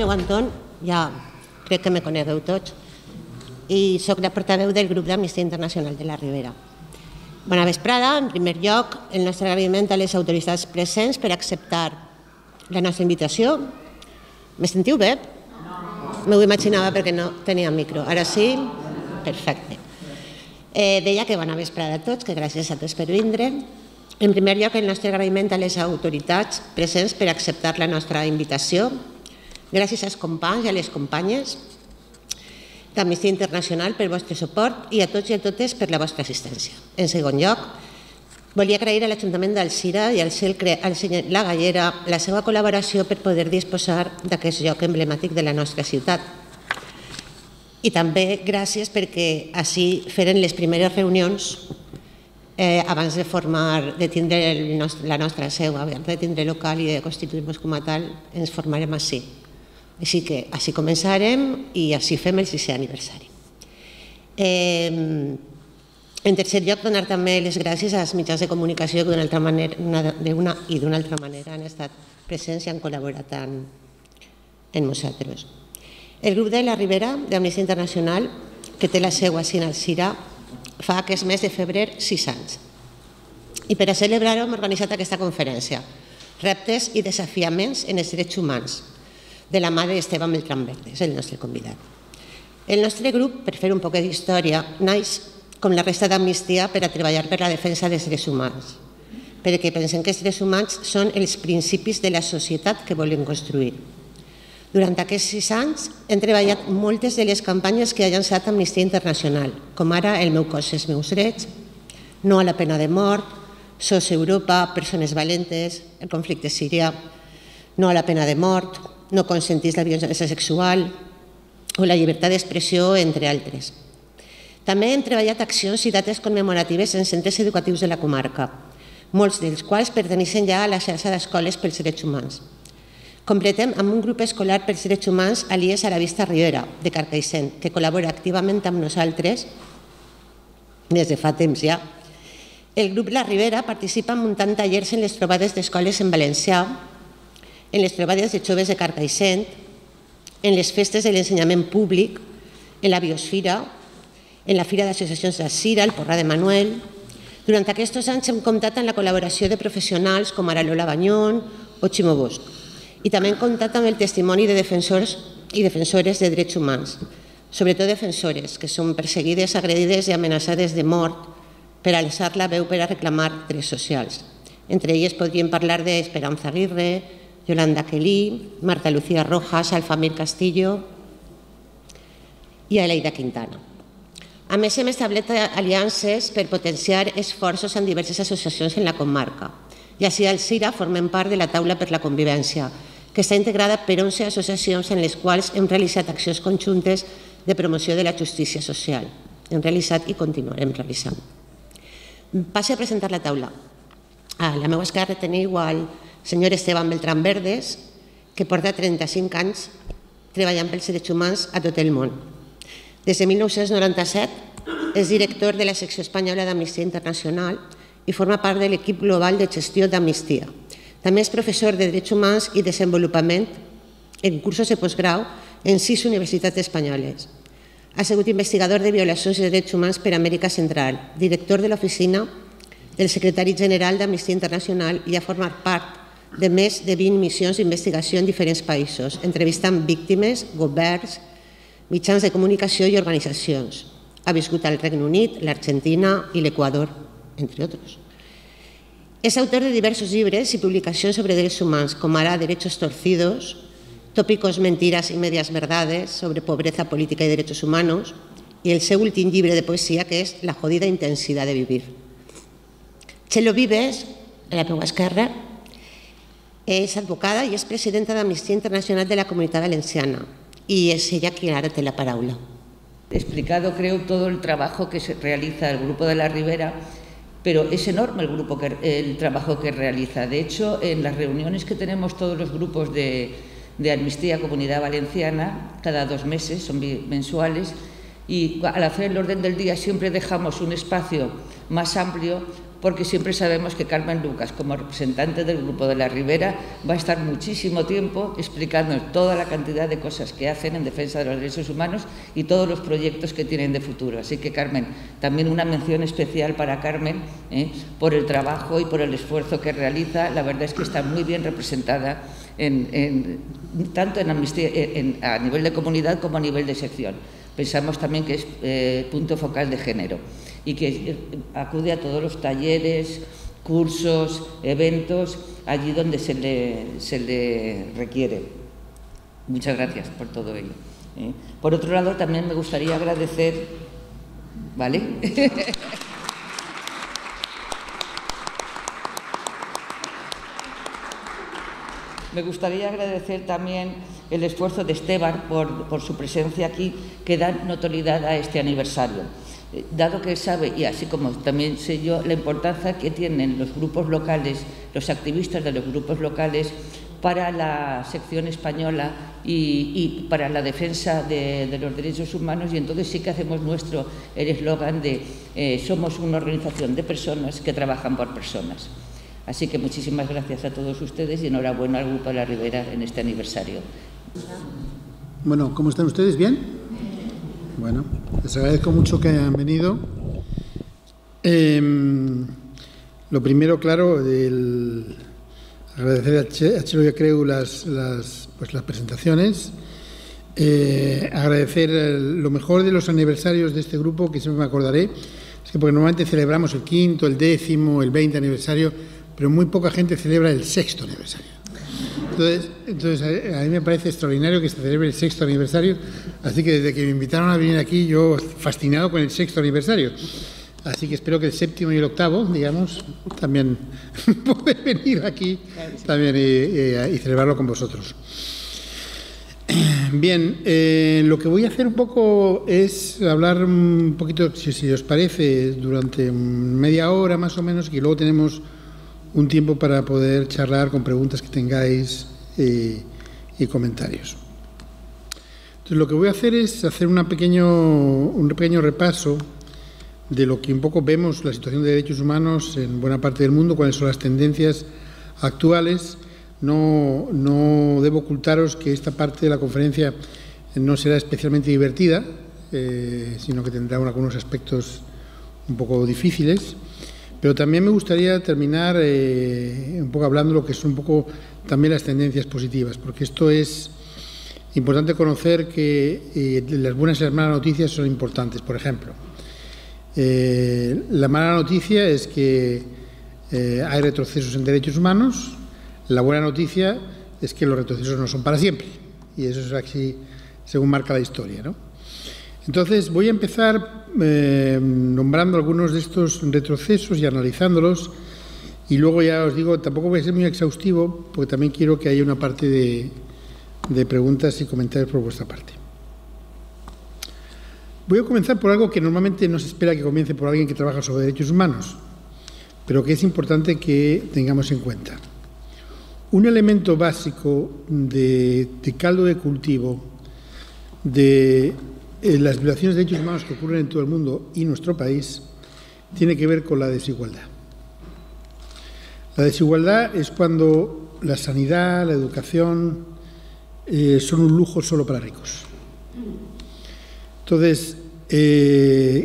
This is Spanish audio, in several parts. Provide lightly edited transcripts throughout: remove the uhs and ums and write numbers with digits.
Andreu Anton, ja crec que me conegueu tots, i soc la portaveu del grup d'Amnistia Internacional de la Ribera. Bona vesprada. En primer lloc, el nostre agraïment a les autoritats presents per acceptar la nostra invitació. Me sentiu bé? M'ho imaginava perquè no tenia micro. Ara sí? Perfecte. Deia que bona vesprada a tots, que gràcies a tots per vindre. En primer lloc, el nostre agraïment a les autoritats presents per acceptar la nostra invitació. Gràcies als companys i a les companyes d'Amnistia Internacional pel vostre suport i a tots i a totes per la vostra assistència. En segon lloc, volia agrair a l'Ajuntament d'Alzira i al Cercle La Gallera la seva col·laboració per poder disposar d'aquest lloc emblemàtic de la nostra ciutat. I també gràcies perquè així feren les primeres reunions abans de tindre la nostra seu, abans de tindre local i de constituir-nos com a tal, ens formarem així. Així que així començarem i així fem el 6è aniversari. En tercer lloc, donar també les gràcies als mitjans de comunicació que d'una i d'una altra manera han estat presents i han col·laborat amb nosaltres. El grup de la Ribera d'Amnistia Internacional, que té la seu a Alzira, fa aquest mes de febrer 6 anys. I per a celebrar-ho hem organitzat aquesta conferència, Reptes i desafiaments en els drets humans, de la mà d'Esteban Beltrán Verdes, el nostre convidat. El nostre grup, per fer un poc d'història, naix com la resta d'Amnistia per a treballar per la defensa dels drets humans, perquè pensem que els drets humans són els principis de la societat que volem construir. Durant aquests 6 anys hem treballat moltes de les campanyes que ha llançat Amnistia Internacional, com ara El meu cos, els meus drets, No a la pena de mort, SOS Europa, Persones valentes, el conflicte sirià, No a la pena de mort, No consentís la violència sexual o la llibertat d'expressió, entre altres. També hem treballat accions i dates commemoratives en centres educatius de la comarca, molts dels quals pertaneixen ja a la xarxa d'escoles pels drets humans. Completem amb un grup escolar pels drets humans alies a la Vista Ribera, de Carcaixent, que col·labora activament amb nosaltres des de fa temps ja. El grup La Ribera participa muntant tallers en les trobades d'escoles en valencià, en les trobades de joves de Carcaixent, en les festes de l'ensenyament públic, en la biosfera, en la Fira d'Associacions d'Alzira, el Porrà de Manuel. Durant aquests anys hem comptat amb la col·laboració de professionals com ara Lola Bañón o Ximo Bosch. I també hem comptat amb el testimoni de defensors i defensores de drets humans, sobretot defensores que són perseguides, agredides i amenaçades de mort per alçar la veu per a reclamar drets socials. Entre elles podríem parlar d'Esperanza Aguirre, Yolanda Kelly, Marta Lucía Rojas, Alfamir Castillo i Aleida Quintana. A més, hem establert aliances per potenciar esforços en diverses associacions en la comarca. I així a Alzira formem part de la Taula per la Convivència, que està integrada per 11 associacions en les quals hem realitzat accions conjuntes de promoció de la justícia social. Hem realitzat i continuarem realitzant. Passo a presentar la taula. A la meva esquerra teniu el senyor Esteban Beltrán Verdes, que porta 35 anys treballant pels drets humans a tot el món. Des de 1997 és director de la secció espanyola d'Amnistia Internacional i forma part de l'equip global de gestió d'Amnistia. També és professor de Drets Humans i Desenvolupament en cursos de postgrau en 6 universitats espanyoles. Ha sigut investigador de violacions de drets humans per Amèrica Central, director de l'oficina del secretari general d'Amnistia Internacional i ha format part de més de 20 missions d'investigació en diferents països, entrevistant víctimes, governs, mitjans de comunicació i organitzacions. Ha viscut al Regne Unit, l'Argentina i l'Equador, entre altres. És autor de diversos llibres i publicacions sobre drets humans, com ara Derechos torcidos, Tópicos, mentiras y medias verdades sobre pobreza política y derechos humanos, y el seu últim llibre de poesia, que és La jodida intensidad de vivir. Txelo Vives, a la meva esquerra, és advocada i és presidenta d'Amnistia Internacional de la Comunitat Valenciana, y es ella quien ahora te la paraula. He explicado, creo, todo el trabajo que se realiza el Grupo de la Ribera, pero es enorme el trabajo que realiza. De hecho, en las reuniones que tenemos todos los grupos de Amnistía Comunidad Valenciana, cada 2 meses, son mensuales, y al hacer el orden del día siempre dejamos un espacio más amplio porque siempre sabemos que Carmen Lucas, como representante del Grupo de la Ribera, va a estar muchísimo tiempo explicándonos toda la cantidad de cosas que hacen en defensa de los derechos humanos y todos los proyectos que tienen de futuro. Así que, Carmen, también una mención especial para Carmen por el trabajo y por el esfuerzo que realiza. La verdad es que está muy bien representada tanto en Amnistía, a nivel de comunidad como a nivel de sección. Pensamos también que es punto focal de género y que acude a todos los talleres, cursos, eventos, allí donde se le requiere. Muchas gracias por todo ello. Por otro lado, también me gustaría agradecer, ¿vale? Me gustaría agradecer también el esfuerzo de Esteban por su presencia aquí, que da notoriedad a este aniversario. Dado que él sabe, y así como también sé yo, la importancia que tienen los grupos locales, los activistas de los grupos locales, para la sección española y para la defensa de los derechos humanos, y entonces sí que hacemos nuestro el eslogan de somos una organización de personas que trabajan por personas. Así que muchísimas gracias a todos ustedes y enhorabuena al Grupo de la Ribera en este aniversario. Bueno, ¿cómo están ustedes? ¿Bien? Bueno, les agradezco mucho que hayan venido. Lo primero, claro, agradecer a Chelo y a Creu las presentaciones. Agradecer lo mejor de los aniversarios de este grupo, que siempre me acordaré, es que porque normalmente celebramos el 5º, el 10º, el 20º aniversario, pero muy poca gente celebra el 6º aniversario. Entonces a mí me parece extraordinario que se celebre el 6º aniversario, así que desde que me invitaron a venir aquí, yo fascinado con el 6º aniversario. Así que espero que el 7º y el 8º, digamos, también poder venir aquí también y celebrarlo con vosotros. Bien, lo que voy a hacer un poco es hablar un poquito, si os parece, durante media hora más o menos, y luego tenemos un tiempo para poder charlar con preguntas que tengáis y comentarios. Entonces, lo que voy a hacer es hacer un pequeño repaso de lo que un poco vemos la situación de derechos humanos en buena parte del mundo, cuáles son las tendencias actuales. No debo ocultaros que esta parte de la conferencia no será especialmente divertida, sino que tendrá algunos aspectos un poco difíciles. Pero también me gustaría terminar un poco hablando de lo que son un poco también las tendencias positivas, porque esto es importante conocer que las buenas y las malas noticias son importantes. Por ejemplo, la mala noticia es que hay retrocesos en derechos humanos. La buena noticia es que los retrocesos no son para siempre, y eso es así según marca la historia, ¿no? Entonces, voy a empezar nombrando algunos de estos retrocesos y analizándolos, y luego ya os digo, tampoco voy a ser muy exhaustivo, porque también quiero que haya una parte de preguntas y comentarios por vuestra parte. Voy a comenzar por algo que normalmente no se espera que comience por alguien que trabaja sobre derechos humanos, pero que es importante que tengamos en cuenta. Un elemento básico de caldo de cultivo de las violaciones de derechos humanos que ocurren en todo el mundo y nuestro país tiene que ver con la desigualdad. La desigualdad es cuando la sanidad, la educación son un lujo solo para ricos. Entonces,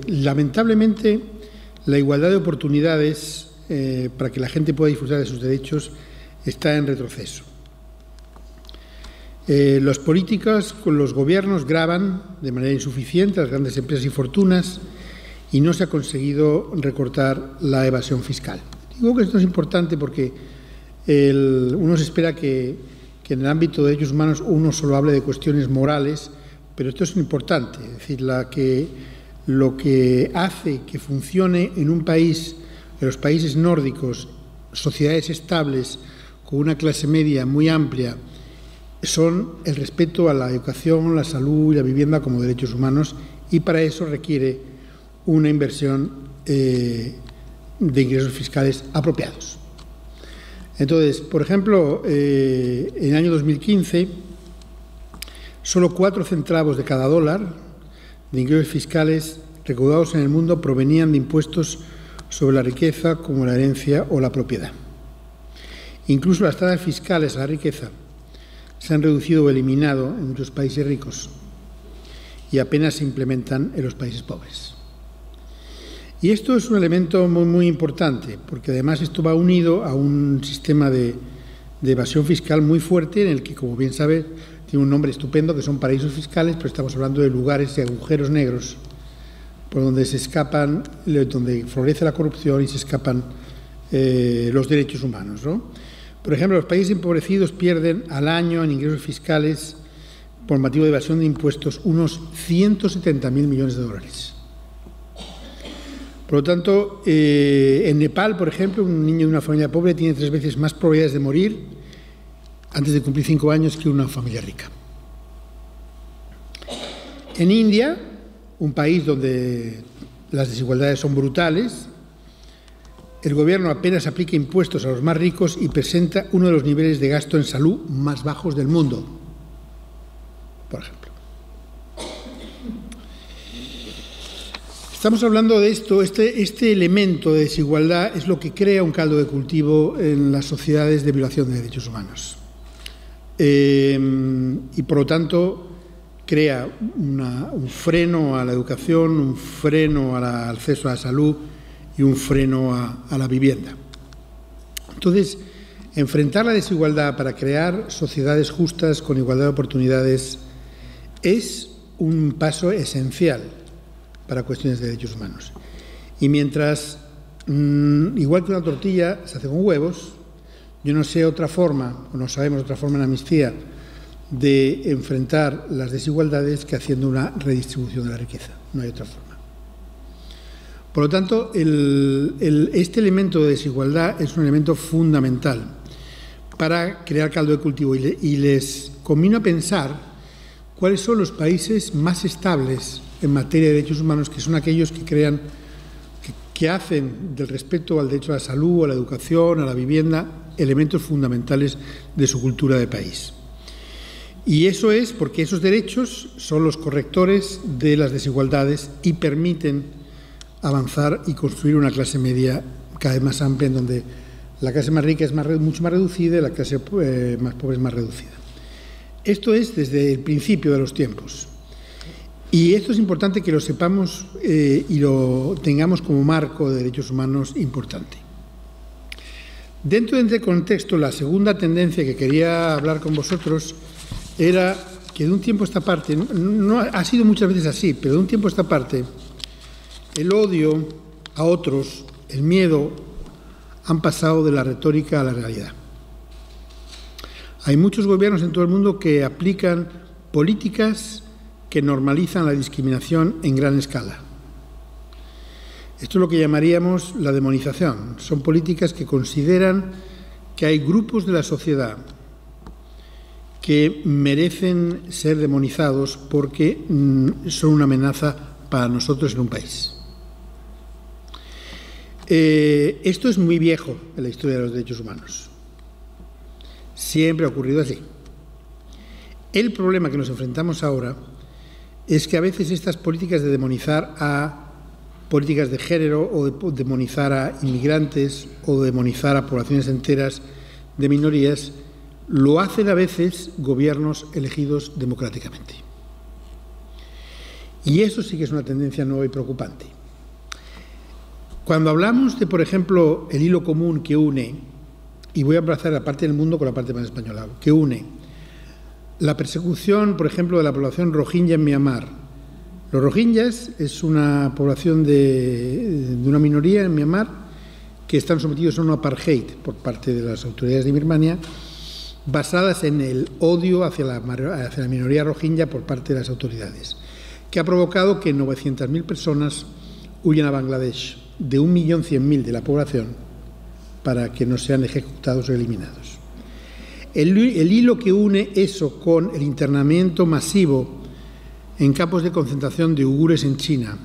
lamentablemente, la igualdad de oportunidades para que la gente pueda disfrutar de sus derechos está en retroceso. Los políticos con los gobiernos gravan de manera insuficiente a las grandes empresas y fortunas y no se ha conseguido recortar la evasión fiscal. Digo que esto es importante porque uno se espera que en el ámbito de derechos humanos uno solo hable de cuestiones morales, pero esto es importante. Es decir, lo que hace que funcione en un país, en los países nórdicos, sociedades estables, con una clase media muy amplia, son el respeto a la educación, la salud y la vivienda como derechos humanos, y para eso requiere una inversión de ingresos fiscales apropiados. Entonces, por ejemplo, en el año 2015, solo 4 centavos de cada dólar de ingresos fiscales recaudados en el mundo provenían de impuestos sobre la riqueza como la herencia o la propiedad. Incluso las tasas fiscales a la riqueza se han reducido o eliminado en muchos países ricos y apenas se implementan en los países pobres. Y esto es un elemento muy importante, porque además esto va unido a un sistema de evasión fiscal muy fuerte, en el que, como bien sabe, tiene un nombre estupendo, que son paraísos fiscales, pero estamos hablando de lugares y agujeros negros por donde se escapan, donde florece la corrupción y se escapan los derechos humanos, ¿no? Por ejemplo, los países empobrecidos pierden al año en ingresos fiscales por motivo de evasión de impuestos unos 170.000 millones de dólares. Por lo tanto, en Nepal, por ejemplo, un niño de una familia pobre tiene 3 veces más probabilidades de morir antes de cumplir 5 años que una familia rica. En India, un país donde las desigualdades son brutales, el gobierno apenas aplica impuestos a los más ricos y presenta uno de los niveles de gasto en salud más bajos del mundo, por ejemplo. Estamos hablando de esto, este elemento de desigualdad es lo que crea un caldo de cultivo en las sociedades de violación de derechos humanos. Y por lo tanto crea un freno a la educación, un freno al acceso a la salud y un freno a la vivienda. Entonces, enfrentar la desigualdad para crear sociedades justas con igualdad de oportunidades es un paso esencial para cuestiones de derechos humanos. Y mientras, igual que una tortilla se hace con huevos, yo no sé otra forma, o no sabemos otra forma en Amnistía, de enfrentar las desigualdades que haciendo una redistribución de la riqueza. No hay otra forma. Por lo tanto, este elemento de desigualdad es un elemento fundamental para crear caldo de cultivo. Y les convino a pensar cuáles son los países más estables en materia de derechos humanos, que son aquellos que crean, que hacen del respeto al derecho a la salud, a la educación, a la vivienda, elementos fundamentales de su cultura de país. Y eso es porque esos derechos son los correctores de las desigualdades y permiten avanzar y construir una clase media cada vez más amplia, en donde la clase más rica es mucho más reducida y la clase más pobre es más reducida. Esto es desde el principio de los tiempos. Y esto es importante que lo sepamos y lo tengamos como marco de derechos humanos importante. Dentro de este contexto, la segunda tendencia que quería hablar con vosotros era que de un tiempo a esta parte, no ha sido muchas veces así, pero de un tiempo a esta parte, el odio a otros, el miedo, han pasado de la retórica a la realidad. Hay muchos gobiernos en todo el mundo que aplican políticas que normalizan la discriminación en gran escala. Esto es lo que llamaríamos la demonización. Son políticas que consideran que hay grupos de la sociedad que merecen ser demonizados porque son una amenaza para nosotros en un país. Esto es muy viejo en la historia de los derechos humanos. Siempre ha ocurrido así. El problema que nos enfrentamos ahora es que a veces estas políticas de demonizar a políticas de género o de demonizar a inmigrantes o de demonizar a poblaciones enteras de minorías lo hacen a veces gobiernos elegidos democráticamente. Y eso sí que es una tendencia nueva y preocupante. Cuando hablamos de, por ejemplo, el hilo común que une, y voy a abrazar la parte del mundo con la parte más española, que une la persecución, por ejemplo, de la población rohingya en Myanmar. Los rohingyas es una población de una minoría en Myanmar que están sometidos a un apartheid por parte de las autoridades de Birmania, basadas en el odio hacia la minoría rohingya por parte de las autoridades, que ha provocado que 900.000 personas huyan a Bangladesh, de 1.100.000 de la población, para que no sean ejecutados o eliminados. El hilo que une eso con el internamiento masivo en campos de concentración de uigures en China,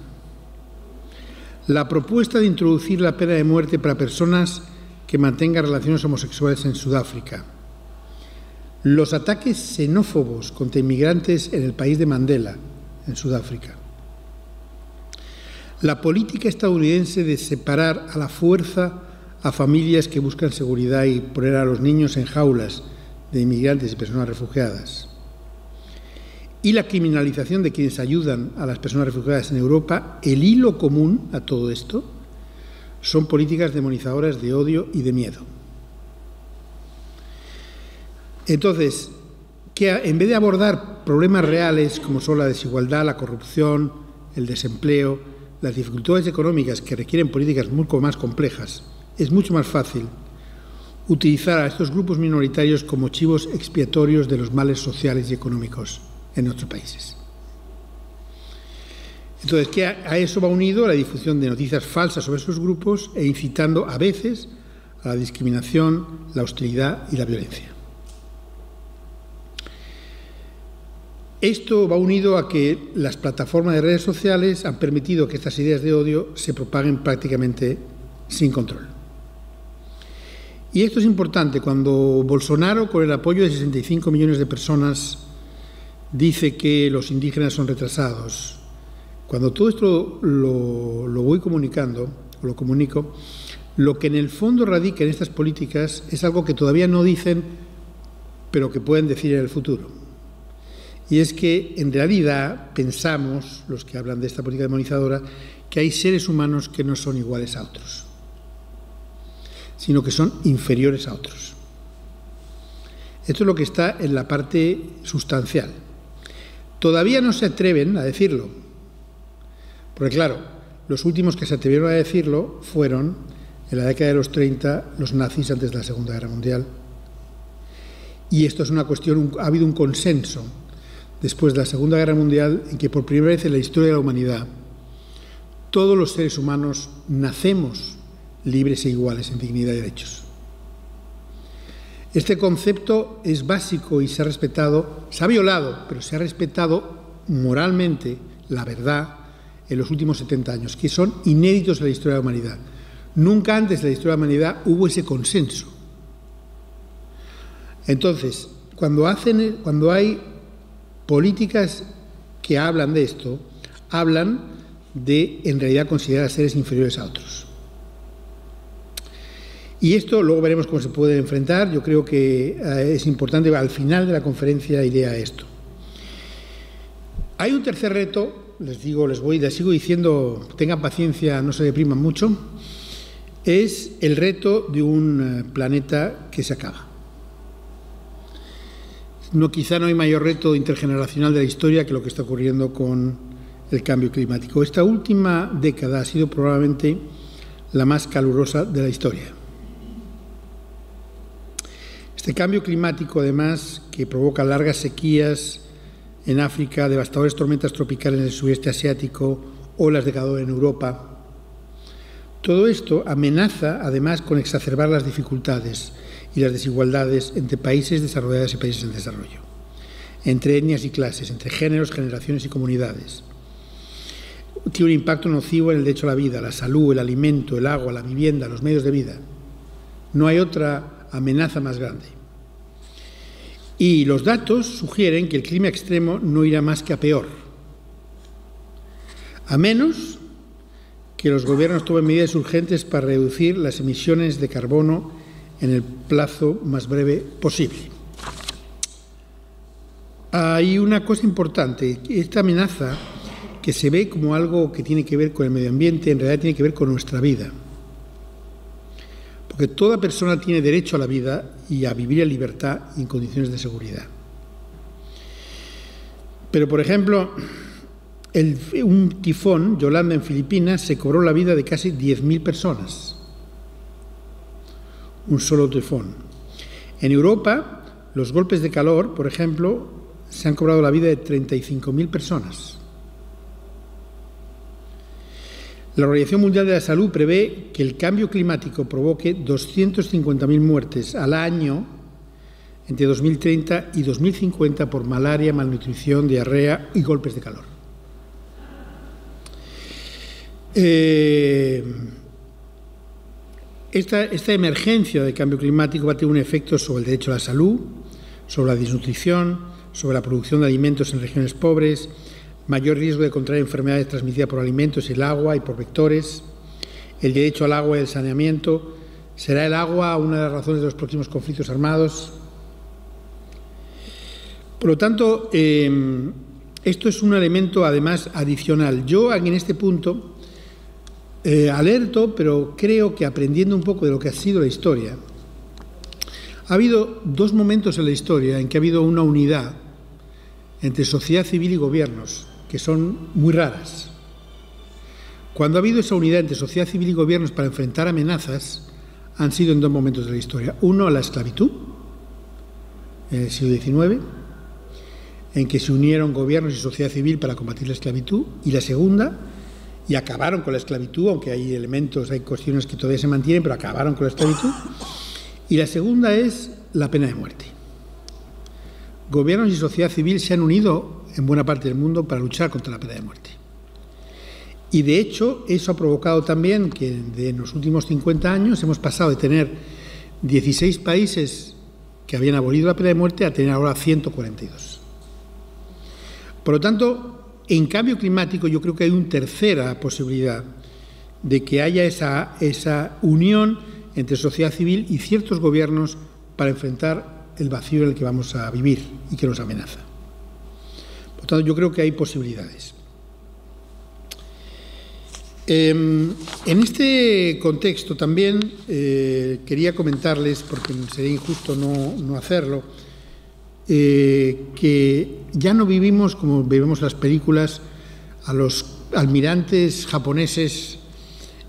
la propuesta de introducir la pena de muerte para personas que mantengan relaciones homosexuales en Sudáfrica, los ataques xenófobos contra inmigrantes en el país de Mandela, en Sudáfrica, La política estadounidense de separar a la fuerza a familias que buscan seguridad y poner a los niños en jaulas de inmigrantes y personas refugiadas, y la criminalización de quienes ayudan a las personas refugiadas en Europa, el hilo común a todo esto son políticas demonizadoras de odio y de miedo. Entonces, que en vez de abordar problemas reales como son la desigualdad, la corrupción, el desempleo, las dificultades económicas que requieren políticas mucho más complejas, es mucho más fácil utilizar a estos grupos minoritarios como chivos expiatorios de los males sociales y económicos en nuestros países. Entonces, que a eso va unido la difusión de noticias falsas sobre esos grupos e incitando a veces a la discriminación, la hostilidad y la violencia. Esto va unido a que las plataformas de redes sociales han permitido que estas ideas de odio se propaguen prácticamente sin control. Y esto es importante cuando Bolsonaro, con el apoyo de 65 millones de personas, dice que los indígenas son retrasados. Cuando todo esto lo voy comunicando, o lo comunico, lo que en el fondo radica en estas políticas es algo que todavía no dicen, pero que pueden decir en el futuro. Y es que, en realidad, pensamos, los que hablan de esta política demonizadora, que hay seres humanos que no son iguales a otros, sino que son inferiores a otros. Esto es lo que está en la parte sustancial. Todavía no se atreven a decirlo, porque claro, los últimos que se atrevieron a decirlo fueron, en la década de los 30, los nazis antes de la Segunda Guerra Mundial. Y esto es una cuestión, ha habido un consenso después de la Segunda Guerra Mundial en que por primera vez en la historia de la humanidad todos los seres humanos nacemos libres e iguales en dignidad y derechos. Este concepto es básico y se ha respetado, se ha violado, pero se ha respetado moralmente la verdad en los últimos 70 años, que son inéditos en la historia de la humanidad. Nunca antes en la historia de la humanidad hubo ese consenso. Entonces, cuando hay políticas que hablan de esto, hablan de, en realidad, considerar a seres inferiores a otros. Y esto luego veremos cómo se puede enfrentar. Yo creo que es importante, al final de la conferencia iré a esto. Hay un tercer reto, les sigo diciendo, tengan paciencia, no se depriman mucho, es el reto de un planeta que se acaba. Quizá no hay mayor reto intergeneracional de la historia que lo que está ocurriendo con el cambio climático. Esta última década ha sido probablemente la más calurosa de la historia. Este cambio climático, además, que provoca largas sequías en África, devastadoras tormentas tropicales en el sudeste asiático, olas de calor en Europa, todo esto amenaza, además, con exacerbar las dificultades y las desigualdades entre países desarrollados y países en desarrollo, entre etnias y clases, entre géneros, generaciones y comunidades. Tiene un impacto nocivo en el derecho a la vida, la salud, el alimento, el agua, la vivienda, los medios de vida. No hay otra amenaza más grande. Y los datos sugieren que el clima extremo no irá más que a peor, a menos que los gobiernos tomen medidas urgentes para reducir las emisiones de carbono en el plazo más breve posible. Hay una cosa importante, esta amenaza que se ve como algo que tiene que ver con el medio ambiente, en realidad tiene que ver con nuestra vida. Porque toda persona tiene derecho a la vida y a vivir en libertad y en condiciones de seguridad. Pero, por ejemplo, un tifón, Yolanda, en Filipinas, se cobró la vida de casi 10.000 personas. Un solo tifón. En Europa, los golpes de calor, por ejemplo, se han cobrado la vida de 35.000 personas. La Organización Mundial de la Salud prevé que el cambio climático provoque 250.000 muertes al año entre 2030 y 2050 por malaria, malnutrición, diarrea y golpes de calor. Esta emergencia de cambio climático va a tener un efecto sobre el derecho a la salud, sobre la desnutrición, sobre la producción de alimentos en regiones pobres, mayor riesgo de contraer enfermedades transmitidas por alimentos, el agua y por vectores, el derecho al agua y el saneamiento. ¿Será el agua una de las razones de los próximos conflictos armados? Por lo tanto, esto es un elemento además adicional. Yo en este punto alerto, pero creo que aprendiendo un poco de lo que ha sido la historia, ha habido dos momentos en la historia en que ha habido una unidad entre sociedad civil y gobiernos, que son muy raras. Cuando ha habido esa unidad entre sociedad civil y gobiernos para enfrentar amenazas, han sido en dos momentos de la historia. Uno, la esclavitud, en el siglo XIX, en que se unieron gobiernos y sociedad civil para combatir la esclavitud, y la segunda, y acabaron con la esclavitud, aunque hay elementos, hay cuestiones que todavía se mantienen, pero acabaron con la esclavitud. Y la segunda es la pena de muerte. Gobiernos y sociedad civil se han unido en buena parte del mundo para luchar contra la pena de muerte. Y de hecho, eso ha provocado también que en los últimos 50 años hemos pasado de tener 16 países que habían abolido la pena de muerte a tener ahora 142. Por lo tanto, en cambio climático yo creo que hay una tercera posibilidad de que haya esa unión entre sociedad civil y ciertos gobiernos para enfrentar el vacío en el que vamos a vivir y que nos amenaza. Por lo tanto, yo creo que hay posibilidades. En este contexto también quería comentarles, porque sería injusto no hacerlo, que ya no vivimos como vivimos en las películas a los almirantes japoneses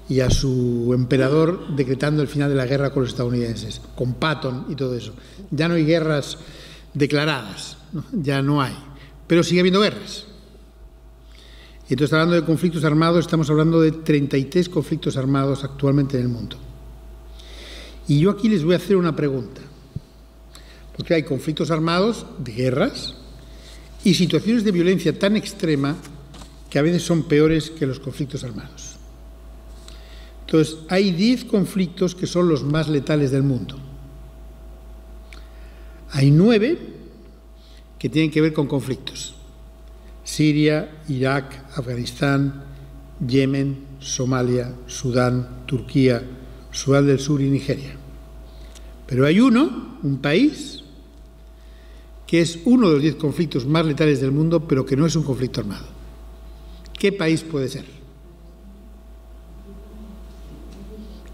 y a su emperador decretando el final de la guerra con los estadounidenses, con Patton y todo eso. Ya no hay guerras declaradas, ¿no? Ya no hay, pero sigue habiendo guerras. Y entonces, hablando de conflictos armados, estamos hablando de 33 conflictos armados actualmente en el mundo. Y yo aquí les voy a hacer una pregunta, porque hay conflictos armados de guerras y situaciones de violencia tan extrema que a veces son peores que los conflictos armados. Entonces, hay 10 conflictos que son los más letales del mundo. Hay 9 que tienen que ver con conflictos. Siria, Irak, Afganistán, Yemen, Somalia, Sudán, Turquía, Sudán del Sur y Nigeria. Pero hay un país, que es uno de los 10 conflictos más letales del mundo, pero que no es un conflicto armado. ¿Qué país puede ser?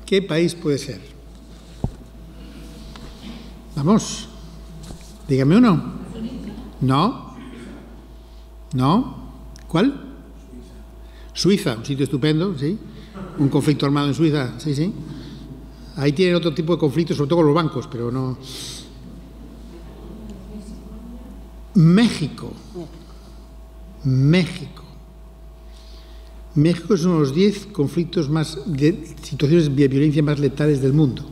¿Qué país puede ser? Vamos, dígame uno. ¿No? ¿No? ¿Cuál? Suiza, un sitio estupendo, sí. Un conflicto armado en Suiza, sí, sí. Ahí tienen otro tipo de conflictos, sobre todo con los bancos, pero no. México. México es uno de los 10 conflictos situaciones de violencia más letales del mundo.